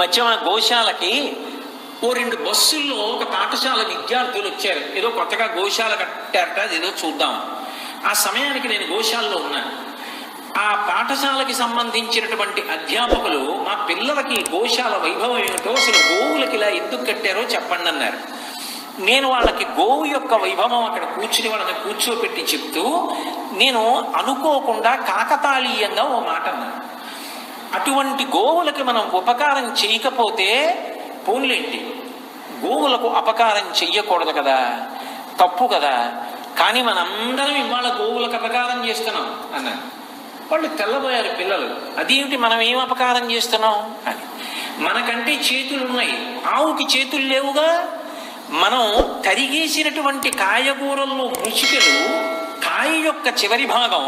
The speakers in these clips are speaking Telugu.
మధ్య మా గోశాలకి ఓ 2 బస్సుల్లో ఒక పాఠశాల విద్యార్థులు వచ్చారు. ఏదో కొత్తగా గోశాల కట్టారట, అదేదో చూద్దాం. ఆ సమయానికి నేను గోశాలలో ఉన్నాను. ఆ పాఠశాలకి సంబంధించినటువంటి అధ్యాపకులు మా పిల్లలకి గోశాల వైభవం ఏమిటో, అసలు గోవులకి ఇలా ఎందుకు కట్టారో చెప్పండి అన్నారు. నేను వాళ్ళకి గోవు యొక్క వైభవం అక్కడ కూర్చుని వాళ్ళని కూర్చోపెట్టి చెప్తూ నేను అనుకోకుండా కాకతాళీయంగా ఓ మాట అన్నాను. అటువంటి గోవులకి మనం ఉపకారం చేయకపోతే పోన్లేంటి, గోవులకు అపకారం చెయ్యకూడదు కదా, తప్పు కదా, కానీ మనందరం ఇవాళ గోవులకు అపకారం చేస్తున్నాం అన్నాను. వాళ్ళు తెల్లబోయారు పిల్లలు. అదేమిటి, మనం ఏం అపకారం చేస్తున్నాం అని. మనకంటే చేతులు ఉన్నాయి, ఆవుకి చేతులు లేవుగా. మనం తరిగేసినటువంటి కాయగూరల్లో ముచికలు, కాయ యొక్క చివరి భాగం,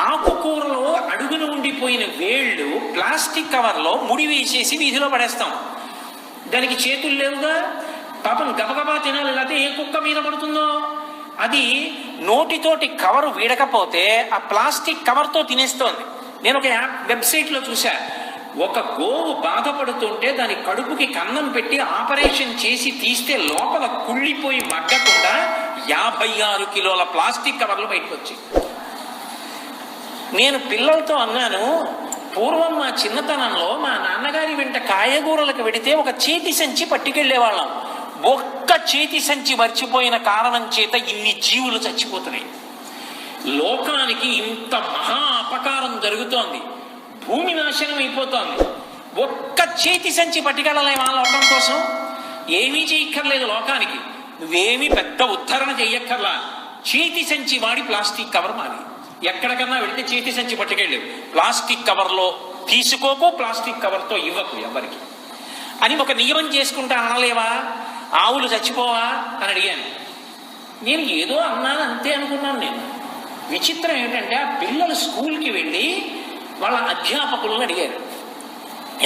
ఆకుకూరలో అడుగున ఉండిపోయిన వేళ్ళు ప్లాస్టిక్ కవర్లో ముడి వేసేసి వీధిలో పడేస్తాం. దానికి చేతులు లేవుగా, పాపం గబగబా తినాలి, లేకపోతే ఏ కుక్క మీద పడుతుందో. అది నోటితోటి కవరు వీడకపోతే ఆ ప్లాస్టిక్ కవర్తో తినేస్తోంది. నేను ఒక వెబ్సైట్లో చూసా, ఒక గోవు బాధపడుతుంటే దాని కడుపుకి కన్నం పెట్టి ఆపరేషన్ చేసి తీస్తే లోపల కుళ్ళిపోయి మగ్గకుండా 56 కిలోల ప్లాస్టిక్ కవర్లు బయటకు వచ్చాయి. నేను పిల్లలతో అన్నాను, పూర్వం మా చిన్నతనంలో మా నాన్నగారి వెంట కాయగూరలకు వెడితే ఒక చేతి సంచి పట్టుకెళ్లేవాళ్ళం. ఒక్క చేతి సంచి మర్చిపోయిన కారణం చేత ఇన్ని జీవులు చచ్చిపోతున్నాయి. లోకానికి ఇంత మహా అపకారం జరుగుతోంది, భూమి నాశనం అయిపోతోంది. ఒక్క చేతి సంచి పట్టుకెళ్ళలేమా లోకం కోసం? ఏమీ చేయక్కర్లేదు లోకానికి, నువ్వేమీ పెద్ద ఉద్ధరణ చెయ్యక్కర్లా. చేతి సంచి వాడి ప్లాస్టిక్ కవర్ మాది. ఎక్కడికన్నా వెళితే చేతి సంచి పట్టుకెళ్ళేవు, ప్లాస్టిక్ కవర్లో తీసుకోకు, ప్లాస్టిక్ కవర్తో ఇవ్వకు ఎవరికి అని ఒక నియమం చేసుకుంటా అనలేవా? ఆవులు చచ్చిపోవా అని అడిగాను. నేను ఏదో అన్నాను అంతే అనుకున్నాను. నేను విచిత్రం ఏంటంటే ఆ పిల్లలు స్కూల్కి వెళ్ళి వాళ్ళ అధ్యాపకులను అడిగారు,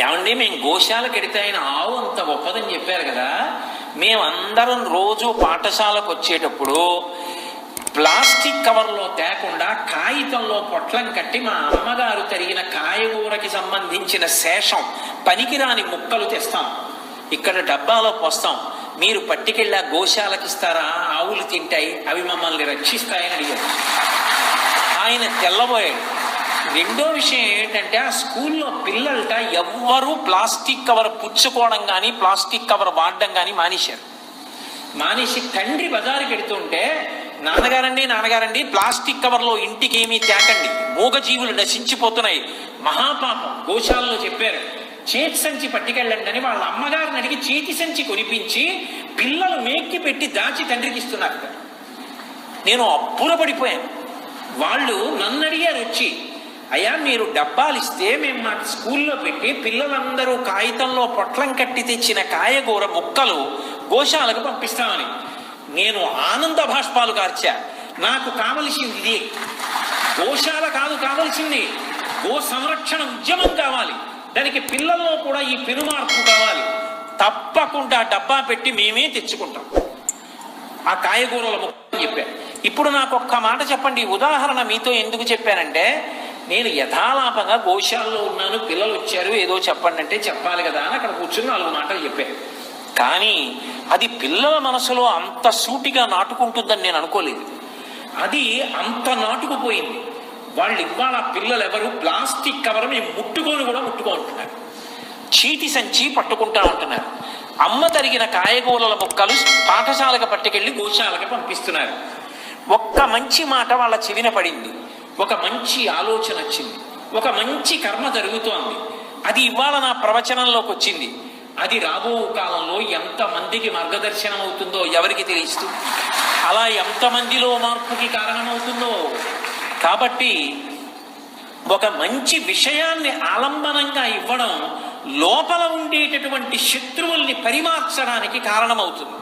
ఏమండి మేము గోశాలకు ఎడితే ఆయన ఆవు అంత గొప్పదని చెప్పారు కదా, మేమందరం రోజు పాఠశాలకు వచ్చేటప్పుడు ప్లాస్టిక్ కవర్లో తేకుండా కాగితంలో పొట్లం కట్టి మా అమ్మగారు తరిగిన కాయగూరకి సంబంధించిన శేషం పనికిరాని ముక్కలు తెస్తాం, ఇక్కడ డబ్బాలో పోస్తాం, మీరు పట్టుకెళ్ళి గోశాలకు ఇస్తారా, ఆవులు తింటాయి, అవి మమ్మల్ని రక్షిస్తాయని అడిగారు. ఆయన తెల్లబోయాడు. రెండో విషయం ఏంటంటే ఆ స్కూల్లో పిల్లలట ఎవ్వరూ ప్లాస్టిక్ కవర్ పుచ్చుకోవడం కానీ ప్లాస్టిక్ కవర్ వాడడం కానీ మానేసి తండ్రి బజారుకి ఎడుతుంటే, నాన్నగారండి ప్లాస్టిక్ కవర్లో ఇంటికి ఏమీ తేకండి, మూగజీవులు నశించిపోతున్నాయి, మహాపాపం, గోశాలలో చెప్పారు, చేతి సంచి పట్టుకెళ్ళండి అని వాళ్ళ అమ్మగారిని అడిగి చేతి సంచి కొనిపించి పిల్లలు మేక్కి పెట్టి దాచి తండ్రికి ఇస్తున్నారు. నేను అబ్బురపడిపోయాను. వాళ్ళు నన్ను అడిగారు వచ్చి, అయ్యా మీరు డబ్బాలు ఇస్తే మేము మా స్కూల్లో పెట్టి పిల్లలందరూ కాగితంలో పొట్లం కట్టి తెచ్చిన కాయగూర ముక్కలు గోశాలకు పంపిస్తామని. నేను ఆనంద భాష్పాలు కార్చా. నాకు కావలసింది ఇది, గోశాల కాదు కావలసింది, గో సంరక్షణ ఉద్యమం కావాలి, దానికి పిల్లల్లో కూడా ఈ పెనుమార్పు కావాలి. తప్పకుండా డబ్బా పెట్టి మేమే తెచ్చుకుంటాం ఆ కాయగూరల ముక్కలు చెప్పాను. ఇప్పుడు నాకు ఒక్క మాట చెప్పండి, ఉదాహరణ మీతో ఎందుకు చెప్పానంటే, నేను యథాలాపంగా గోశాలలో ఉన్నాను, పిల్లలు వచ్చారు, ఏదో చెప్పండి అంటే చెప్పాలి కదా అని అక్కడ కూర్చుని 4 మాటలు చెప్పాను. కానీ అది పిల్లల మనసులో అంత సూటిగా నాటుకుంటుందని నేను అనుకోలేదు. అది అంత నాటుకుపోయింది. వాళ్ళు ఇవాళ పిల్లలు ఎవరు ప్లాస్టిక్ కవర్ మేము ముట్టుకుంటున్నారు, చీటి సంచి పట్టుకుంటా ఉంటున్నారు, అమ్మ తరిగిన కాయగూరల ముక్కలు పాఠశాలకు పట్టుకెళ్ళి గోశాలకు పంపిస్తున్నారు. ఒక్క మంచి మాట వాళ్ళ చెవిన పడింది, ఒక మంచి ఆలోచన వచ్చింది, ఒక మంచి కర్మ జరుగుతోంది. అది ఇవాళ నా ప్రవచనంలోకి వచ్చింది. అది రాబో కాలంలో ఎంతమందికి మార్గదర్శనం అవుతుందో ఎవరికి తెలుస్తూ, అలా ఎంతమందిలో మార్పుకి కారణమవుతుందో. కాబట్టి ఒక మంచి విషయాన్ని ఆలంబనంగా ఇవ్వడం లోపల ఉండేటటువంటి శత్రువుల్ని పరిమార్చడానికి కారణమవుతుంది.